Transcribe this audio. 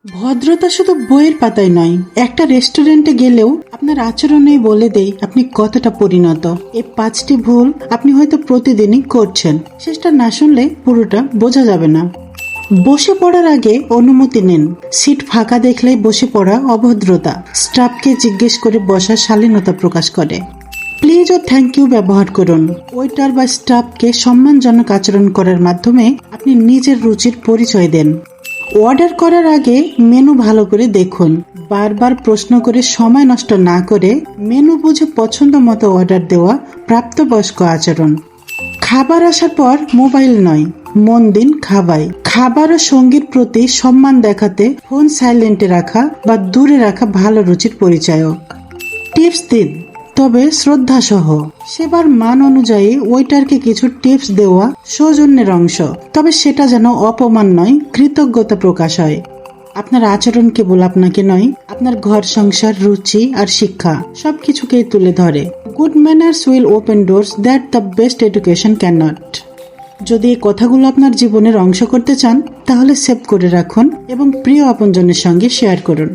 ভদ্রতা শুধু বইয়ের পাতায় নয়, একটা রেস্টুরেন্টে গেলেও আপনার আচরণেই বলে দেয় আপনি কতটা পরিণত। এই 5টি ভুল আপনি হয়তো প্রতিদিনই করছেন, শেষটা না শুনলে পুরোটা বোঝা যাবে না। বসে পড়ার আগে অনুমতি নিন। সিট ফাঁকা দেখলেই বসে পড়া অভদ্রতা। স্টাফকে জিজ্ঞেস করে বসা শালীনতা প্রকাশ করে। প্লিজ ও থ্যাংক ইউ ব্যবহার করুন। ওয়েটার বা স্টাফকে সম্মানজনক আচরণ করার মাধ্যমে আপনি নিজের রুচির পরিচয় দেন। অর্ডার করার আগে মেনু ভালো করে দেখুন। বারবার প্রশ্ন করে সময় নষ্ট না করে মেনু বুঝে পছন্দ মতো অর্ডার দেওয়া প্রাপ্তবয়স্ক আচরণ। খাবার আসার পর মোবাইল নয়, মন দিন খাবায়। খাবার ও সঙ্গীর প্রতি সম্মান দেখাতে ফোন সাইলেন্টে রাখা বা দূরে রাখা ভালো রুচির পরিচায়ক। টিপস দিন, তবে শ্রদ্ধা সহ। সেবার মান অনুযায়ী ওয়েটারকে কিছু টিপস দেওয়া সৌজন্যের অংশ, তবে সেটা যেন অপমান নয়, কৃতজ্ঞতা প্রকাশ হয়। আপনার আচরণ কেবল আপনাকে নয়, আপনার ঘর সংসার, রুচি আর শিক্ষা সবকিছুকেই তুলে ধরে। Good manners will open doors that the best education can not. যদি এই কথাগুলো আপনার জীবনের অংশ করতে চান, তাহলে সেভ করে রাখুন এবং প্রিয় আপনজনের সঙ্গে শেয়ার করুন।